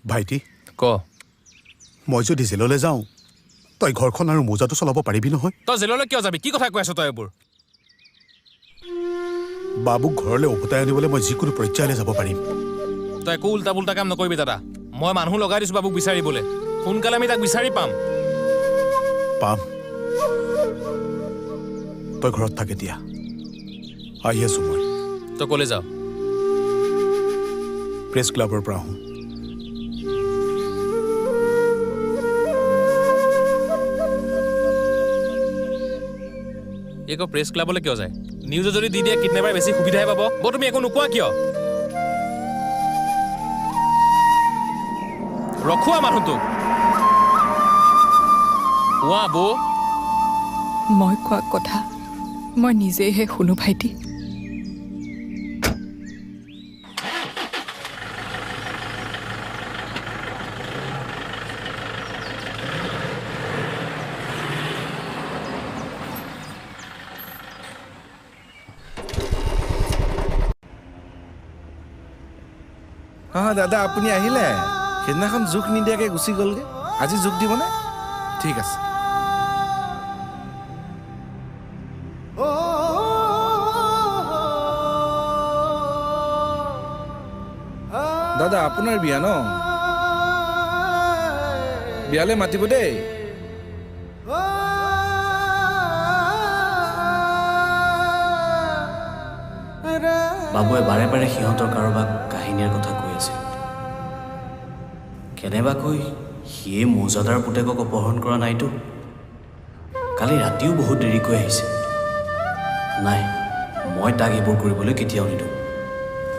ভাইটি ক মই যদি জেললৈ যাওঁ তই ঘৰখন আৰু মোজাটো চলাব পাৰিবি নহয় তই জেললৈ কিয় যাবি কি কথা কৈ আছ তই এইবোৰ বাবুক ঘৰলৈ উভতাই আনিবলৈ মই যিকোনো পৰ্যায়লৈ যাব পাৰিম তই একো উল্টা পুল্টা কাম নকৰিবি দাদা মই মানুহ লগাই দিছোঁ বাবুক বিচাৰিবলৈ সোনকালে আমি তাক বিচাৰি পাম তই ঘৰত থাক এতিয়া আহি আছো মই তই ক'লৈ যাৱ প্ৰেছ ক্লাবৰ পৰা আহোঁ এই আকৌ প্ৰেছ ক্লাবলৈ কিয় যায় নিউজে যদি দি দিয়ে কিডনেপাৰ বেছি সুবিধাহে পাব বৌ তুমি একো নোকোৱা কিয় ৰখোৱা মানুহটোক কোৱা বৌ মই কোৱা কথা মই নিজেহে শুনো ভাইটি দাদা আপুনি আহিলে সেইদিনাখন জোখ নিদিয়াকৈ গুচি গ'লগৈ আজি জোখ দিবনে ঠিক আছে দাদা আপোনাৰ বিয়া ন বিয়ালৈ মাতিব দেই বাবুৱে বাৰে বাৰে সিহঁতৰ কাৰোবাক কাহিনীৰ কথা কৈ আছে কেনেবাকৈ সিয়ে মৌজাদাৰ পুতেকক অপহৰণ কৰা নাইতো কালি ৰাতিও বহুত দেৰিকৈ আহিছে নাই মই তাক এইবোৰ কৰিবলৈ কেতিয়াও নিদিওঁ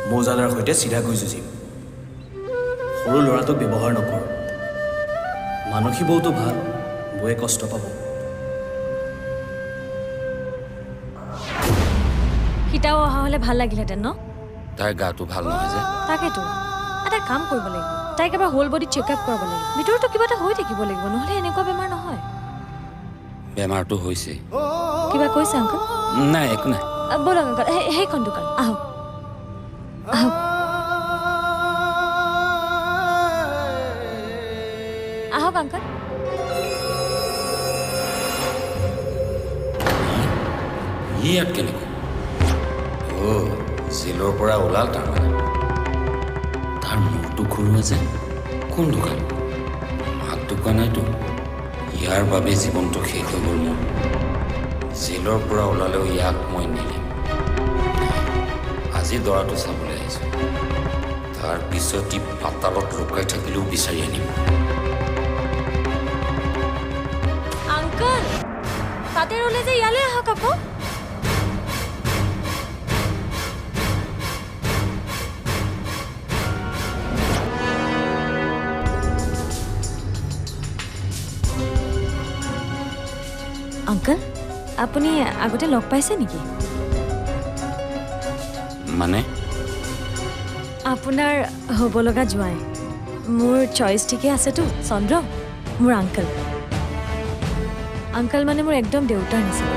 মৌজাদাৰ সৈতে চিধাকৈ যুঁজিম সৰু ল'ৰাটোক ব্যৱহাৰ নকৰোঁ মানসী বৌটো ভাল বৌয়ে কষ্ট পাব সীতাও অহা হ'লে ভাল লাগিলহেঁতেন ন তাইৰ গাটো ভাল নহয় যে তাকেতো এটা কাম কৰিব লাগিব তাইক এবাৰ হোল বডি চেকআপ কৰাব লাগিব ভিতৰতো কিবা এটা হৈ থাকিব লাগিব নহ'লে এনেকুৱা বেমাৰ নহয় বেমাৰটো হৈছে কিবা কৈছে আংকল নাই একো নাই ব'লক আংকল সেইখন দোকান আহক আহক আহক আংকল ইয়াত কেনেকৈ জেলৰ পৰা ওলাল তাৰমানে তাৰ মূৰটো ঘূৰোৱা যেন কোন দোকান মাক দোকানাইতো ইয়াৰ বাবে জীৱনটো শেষ হৈ গ'ল মোৰ জেলৰ পৰা ওলালেও ইয়াক মই নিলিম আজি দৰাটো চাবলৈ আহিছোঁ তাৰপিছত ই পাতালত লুকাই থাকিলেও বিচাৰি আনিম আংকল তাতে ৰ'লে যে ইয়ালৈ আহক আকৌ আংকল আপুনি আগতে লগ পাইছে নেকি মানে আপোনাৰ হ'ব লগা জোৱাই মোৰ চইচ ঠিকে আছেতো চন্দ্ৰ মোৰ আংকল আংকল মানে মোৰ একদম দেউতাৰ নিচিনা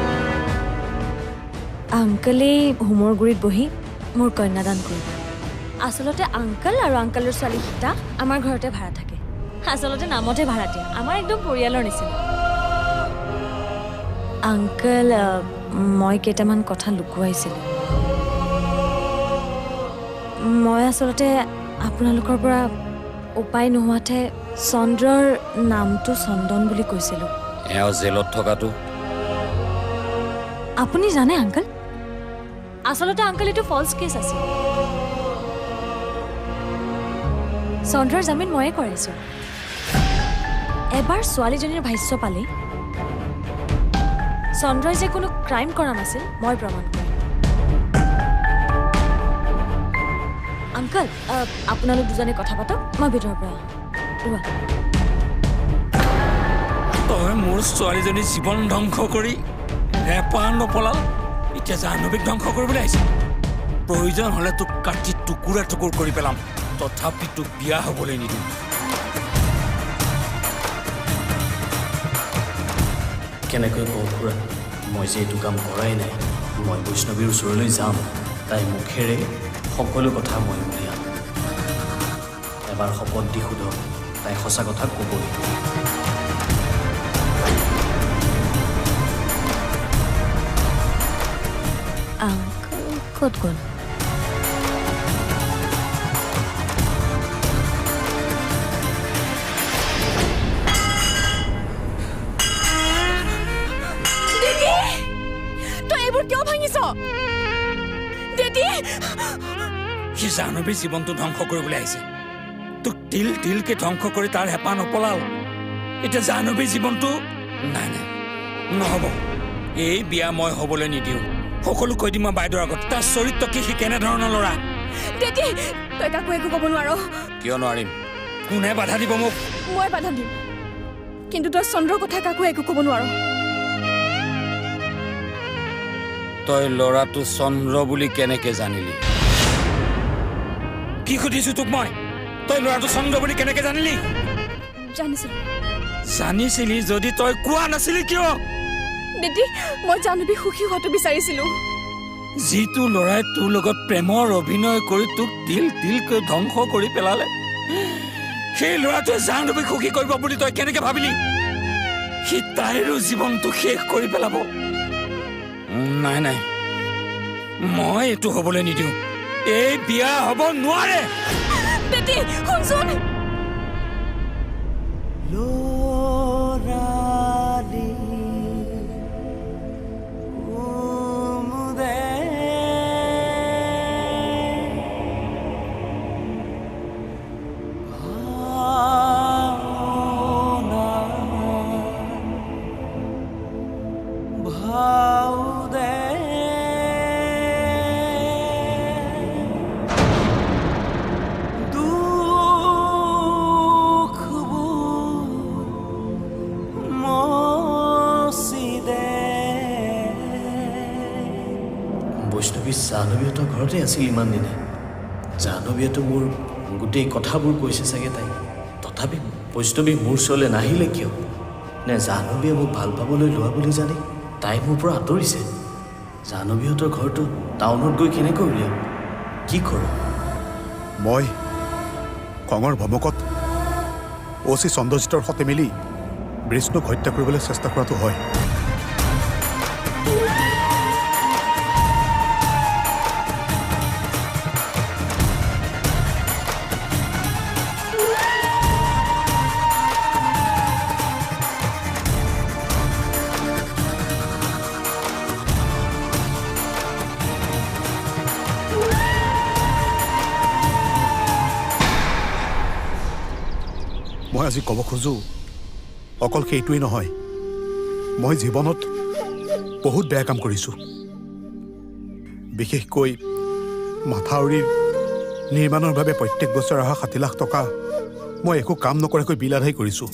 আংকলেই হোমৰ গুৰিত বহি মোৰ কন্যাদান কৰিব আচলতে আংকল আৰু আংকলৰ ছোৱালী সীতা আমাৰ ঘৰতে ভাড়া থাকে আচলতে নামতে ভাড়া দিয়া আমাৰ একদম পৰিয়ালৰ নিচিনা আংকল মই কেইটামান কথা লুকুৱাইছিলোঁ মই আচলতে আপোনালোকৰ পৰা উপায় নোহোৱাতে চন্দ্ৰৰ নামটো চন্দন বুলি কৈছিলোঁ এওঁ জেলত থকাটো আপুনি জানে আংকল আচলতে আংকল এইটো ফলছ কেছ আছিল চন্দ্ৰৰ জামিন ময়ে কৰাইছোঁ এবাৰ ছোৱালীজনীৰ ভাষ্য পালে চন্দ্ৰই যে কোনো ক্ৰাইম কৰা নাছিল মই প্ৰমাণ কৰিম আংকল আপোনালোক দুজনে কথা পাতক মই ভিতৰৰ পৰা ৰোৱা তই মোৰ ছোৱালীজনী জীৱন ধ্বংস কৰি হেঁপাহ নপলাল এতিয়া জাহ্নৱীক ধ্বংস কৰিবলৈ আহিছে প্ৰয়োজন হ'লে তোক কাটি টুকুৰা টুকুৰ কৰি পেলাম তথাপি তোক বিয়া হ'বলৈ নিদিওঁ কেনেকৈ কওঁ খুৰা মই যে এইটো কাম কৰাই নাই মই বৈষ্ণৱীৰ ওচৰলৈ যাম তাইৰ মুখেৰে সকলো কথা মই উলিয়াম এবাৰ শপত দি সোধক তাই সঁচা কথা ক'বই আংকল ক'ত গ'ল তই এইবোৰ কিয় ভাঙিছ দেদি সি জাহ্নৱীৰ জীৱনটো ধ্বংস কৰিবলৈ আহিছে তোক তিল তিলকে ধ্বংস কৰি তাৰ হেঁপাহ নপলাল এতিয়া জাহ্নৱীৰ জীৱনটো নাই নাই নহ'ব এই বিয়া মই হ'বলৈ নিদিওঁ সকলো কৈ দিম মই বাইদেউৰ আগত তাৰ চৰিত্ৰ কি সি কেনেধৰণৰ ল'ৰা দেদি তই কাকো একো ক'ব নোৱাৰ কিয় নোৱাৰিম কোনে বাধা দিব মোক মই বাধা দিম কিন্তু তই চন্দ্ৰৰ কথা কাকো একো ক'ব নোৱাৰ তই ল'ৰাটো চন্দ্ৰ বুলি কেনেকে জানিলি কি সুধিছো তোক মই তই ল'ৰাটো চন্দ্ৰ বুলি কেনেকে জানিলি জানিছিলো জানিছিলি যদি তই কোৱা নাছিলি কিয় দেদি মই জাহ্নৱী সুখী হোৱাটো বিচাৰিছিলো যিটো ল'ৰাই তোৰ লগত প্ৰেমৰ অভিনয় কৰি তোক তিল তিলকৈ ধ্বংস কৰি পেলালে সেই ল'ৰাটোৱে জাহ্নৱীক সুখী কৰিব বুলি তই কেনেকে ভাবিলি সি তাইৰো জীৱনটো শেষ কৰি পেলাব নাই নাই মই এইটো হ'বলৈ নিদিওঁ এই বিয়া হ'ব নোৱাৰে দেদি শুনচোন বৈষ্ণৱী জাহ্নৱীহঁতৰ ঘৰতে আছিল ইমান দিনে জাহ্নৱীয়েতো মোৰ গোটেই কথাবোৰ কৈছে চাগে তাই তথাপি বৈষ্ণৱী মোৰ ওচৰলৈ নাহিলে কিয় নে জাহ্নৱীয়ে মোক ভাল পাবলৈ লোৱা বুলি জানি তাই মোৰ পৰা আঁতৰিছে জাহ্নৱীহঁতৰ ঘৰটো টাউনত গৈ কেনেকৈ উলিয়াম কি কৰোঁ মই খঙৰ ভমকত অচি চন্দ্ৰজিতৰ সতে মিলি বিষ্ণুক হত্যা কৰিবলৈ চেষ্টা কৰাটো হয় মই আজি ক'ব খোজো অকল সেইটোৱেই নহয় মই জীৱনত বহুত বেয়া কাম কৰিছোঁ বিশেষকৈ মাথাউৰিৰ নিৰ্মাণৰ বাবে প্ৰত্যেক বছৰ অহা 60 লাখ টকা মই একো কাম নকৰাকৈ বিল আদায় কৰিছোঁ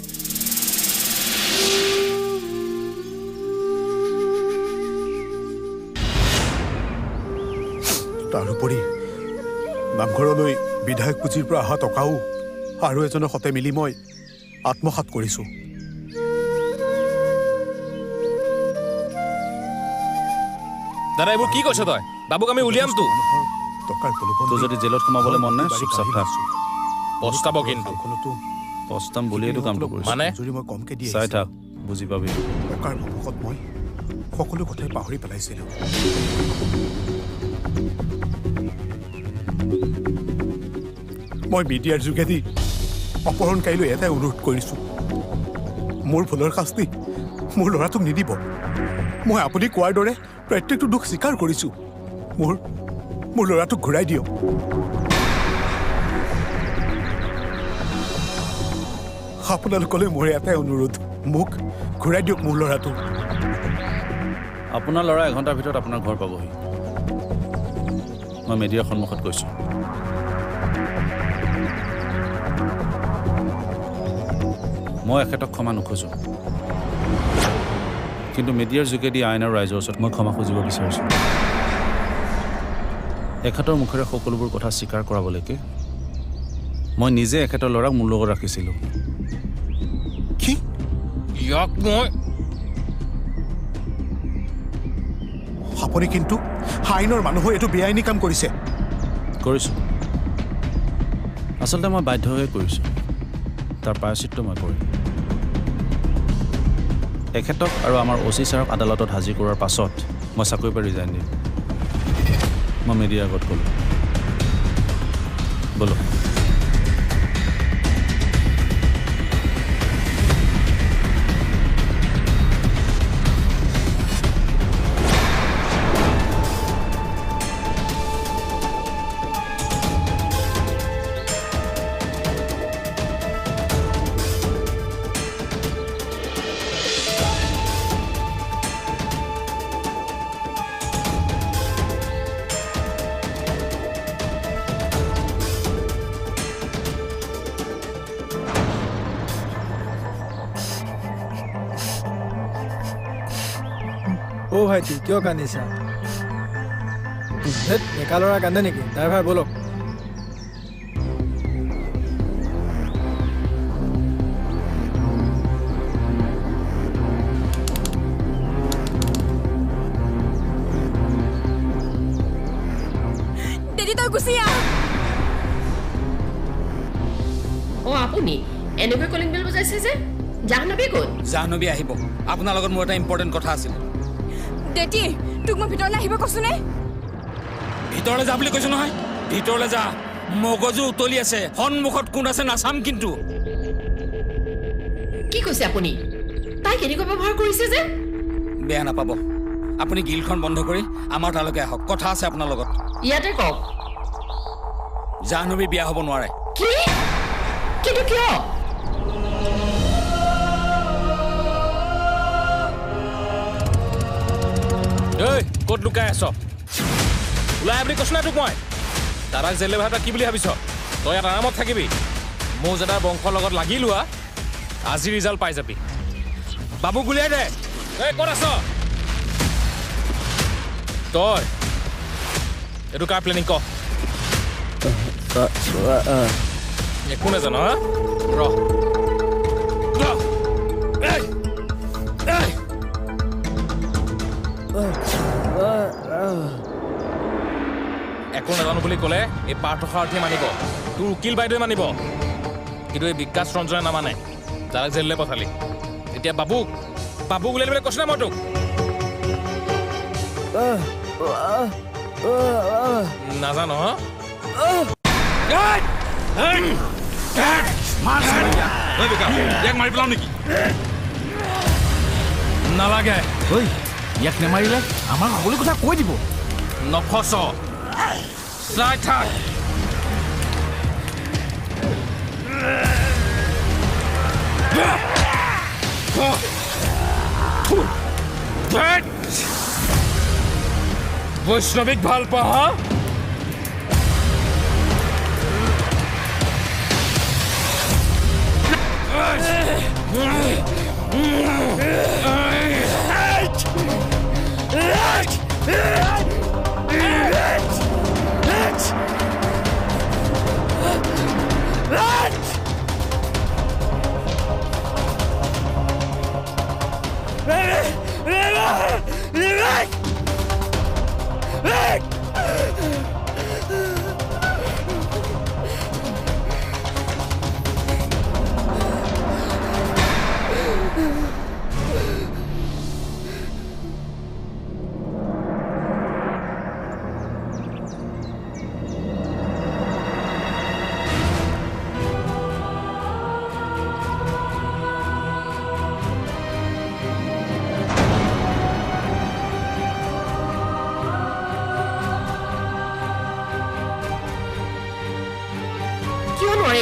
তাৰোপৰি নামঘৰলৈ বিধায়ক পুঁজিৰ পৰা অহা টকাও আৰু এজনৰ সতে মিলি মই আত্মসাৎ কৰিছোঁ দাদা এইবোৰ কি কৈছ তই বাবুক আমি উলিয়ামতো টকাৰ প্ৰলোভন তোৰ যদি জেলত সোমাবলৈ মন নাই চুপচাপ থাক পস্তাব কিন্তু পস্তাম বুলিয়েইটো কামটো কৰিছোঁ মানে মই কমকে দিয়ে চাই থাক বুজি পাবি টকাৰ ভমকত মই সকলো কথাই পাহৰি পেলাইছিলোঁ মই মিডিয়াৰ যোগেদি অপহৰণকাৰীলৈ এটাই অনুৰোধ কৰিছোঁ মোৰ ভুলৰ শাস্তি মোৰ ল'ৰাটোক নিদিব মই আপুনি কোৱাৰ দৰে প্ৰত্যেকটো দুখ স্বীকাৰ কৰিছোঁ মোৰ ল'ৰাটোক ঘূৰাই দিয়ক আপোনালোকলৈ মোৰ এটাই অনুৰোধ মোক ঘূৰাই দিয়ক মোৰ ল'ৰাটো আপোনাৰ ল'ৰা এঘণ্টাৰ ভিতৰত আপোনাৰ ঘৰ পাবহি মই মিডিয়াৰ সন্মুখত কৈছোঁ মই এখেতক ক্ষমা নোখোজোঁ কিন্তু মিডিয়াৰ যোগেদি আইন আৰু ৰাইজৰ ওচৰত মই ক্ষমা খুজিব বিচাৰিছোঁ এখেতৰ মুখেৰে সকলোবোৰ কথা স্বীকাৰ কৰাবলৈকে মই নিজে এখেতৰ ল'ৰাক মোৰ লগত ৰাখিছিলোঁ কি ইয়াক মই আপুনি কিন্তু আইনৰ মানুহ এইটো বেআইনী কাম কৰিছে কৰিছোঁ আচলতে মই বাধ্য হৈ কৰিছোঁ তাৰ প্ৰায়শ্চিত্ত মই কৰিম এখেতক আৰু আমাৰ অ' চি ছাৰক আদালতত হাজিৰ কৰাৰ পাছত মই চাকৰিৰ পৰা ৰিজাইন দিম মই মিডিয়াৰ আগত ক'লোঁ ব'লো অ' ভাইটি কিয় কান্দিছা ডেকা ল'ৰা কান্দে নেকি ড্ৰাইভাৰ ব'লক তই গুচি আহ অ' আপুনি এনেকৈ কলিং বেল বজাইছে যে জাহ্নবী ক'ত জাহ্নবী আহিব আপোনাৰ লগত মোৰ এটা ইম্পৰ্টেণ্ট কথা আছিল দেতি তোক মই ভিতৰলৈ আহিব কৈছোনে ভিতৰলৈ যা বুলি কৈছো নহয় ভিতৰলৈ যা মগজু উতলি আছে সন্মুখত কোন আছে নাচাম কিন্তু কি কৈছে আপুনি তাই কেনেকৈ ব্যৱহাৰ কৰিছে যে বেয়া নাপাব আপুনি গিলখন বন্ধ কৰি আমাৰ তালৈকে আহক কথা আছে আপোনাৰ লগত ইয়াতে কওক জাহ্নবী বিয়া হ'ব নোৱাৰে কি কিন্তু কিয় ঐ ক'ত লুকাই আছ ওলাই বুলি কৈছো না তোক মই তাৰাক জেলে ভাটা কি বুলি ভাবিছ তই ইয়াত আৰামত থাকিবি মৌজাদাৰ বংশৰ লগত লাগি লোৱা আজি ৰিজাল্ট পাই যাবি বাবু গুলিয়াই দে ঐ ক'ত আছ তই এইটো কাৰ প্লেনিং ক একো নাজানো হা একো নাজানো বুলি ক'লে এই পাৰ্থসাৰথীয়ে মানিব তোৰ উকিল বাইদেৱে মানিব কিন্তু এই বিকাশ ৰঞ্জনে নামানে যাক জেললৈ পঠালি এতিয়া বাবুক উলিয়াই দিবলৈ কৈছো না মই তোক নাজানো মাৰি পেলাও নেকি নালাগে ইয়াক নেমাৰিলে আমাৰ সকলো কথা কৈ দিব নফচ চাই থাক বৈষ্ণৱীক ভাল পাওঁ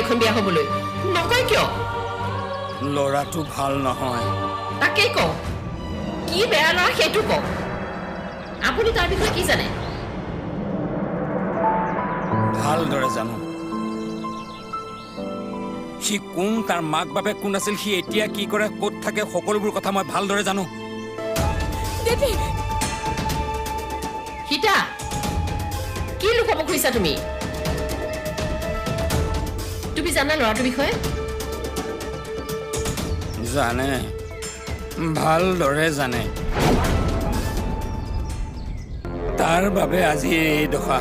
এখন বিয়া হ'বলৈ নকয় কিয় ল'ৰাটো ভাল নহয় তাকেই কওঁ কি বেয়া ল'ৰা সেইটো কওক আপুনি তাৰ বিষয়ে কি জানে ভালদৰে জানো সি কোন তাৰ মাক বাপেক কোন আছিল সি এতিয়া কি কৰে ক'ত থাকে সকলোবোৰ কথা মই ভালদৰে জানো সীতা কি লুকাব খুজিছা তুমি জানা ল'ৰাটোৰ বিষয়ে জানে ভালদৰে জানে তাৰ বাবে আজি এই দশা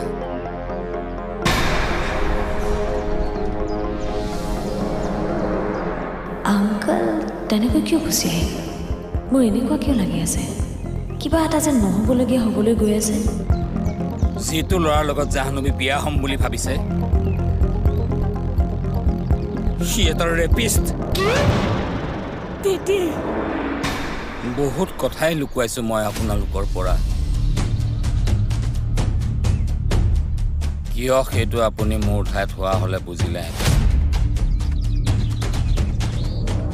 তেনেকৈ কিয় গুচি আহিল মোৰ এনেকুৱা কিয় লাগি আছে কিবা এটা যেন নহ'বলগীয়া হ'বলৈ গৈ আছে যিটো ল'ৰাৰ লগত জাহ্নৱী বিয়া হ'ম বুলি ভাবিছে সি এটা ৰেপিষ্ট বহুত কথাই লুকুৱাইছো মই আপোনালোকৰ পৰা কিয় সেইটো আপুনি মোৰ ঠাইত হোৱা হ'লে বুজিলে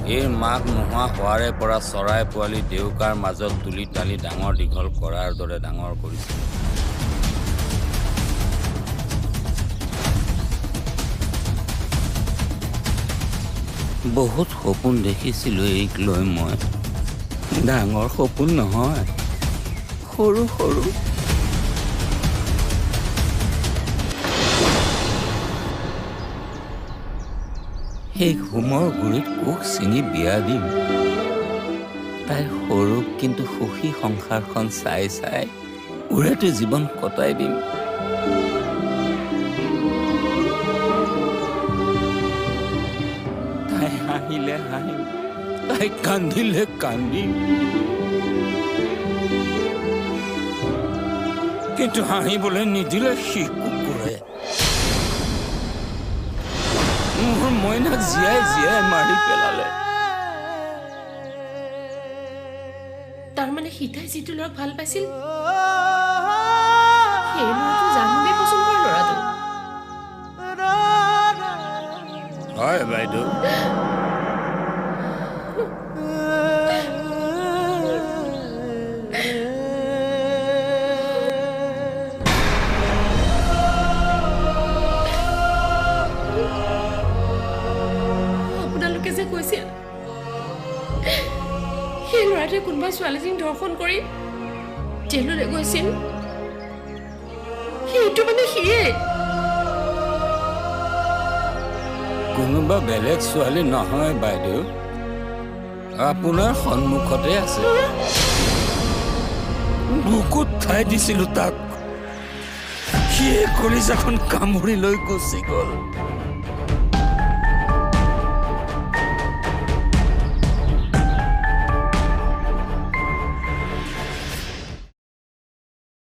এই মাক নোহোৱা হোৱাৰে পৰা চৰাই পোৱালি দেউকাৰ মাজত তুলি তালি ডাঙৰ দীঘল কৰাৰ দৰে ডাঙৰ কৰিছে বহুত সপোন দেখিছিলোঁ এইক লৈ মই ডাঙৰ সপোন নহয় সৰু সৰু সেই হোমৰ গুৰিত কোষ ছিঙি বিয়া দিম তাইৰ সৰু কিন্তু সুখী সংসাৰখন চাই চাই উৰেটো জীৱন কটাই দিম তাই হাঁহিলে হাঁহিম তাই কান্দিলে কান্দিম কিন্তু হাঁহিবলৈ নিদিলে সি কুকুৰে মোৰ মইনাক জীয়াই জীয়াই মাৰি পেলালে তাৰমানে সীতাই যিটো ল'ৰাক ভাল পাইছিল সেই ল'ৰাটো জাহ্নৱীয়ে পচন্দ কৰা ল'ৰাটো হয় বাইদেউ আপোনালোকে যে কৈছিল সেই ল'ৰাটোৱে কোনোবা ছোৱালীজনীক ধৰ্ষণ কৰি জেললৈ গৈছিল সেইটো মানে সিয়ে কোনোবা বেলেগ ছোৱালী নহয় বাইদেউ আপোনাৰ সন্মুখতে আছে বুকুত ঠাই দিছিলো তাক সিয়ে কলিজাখন কামুৰি লৈ গুচি গ'ল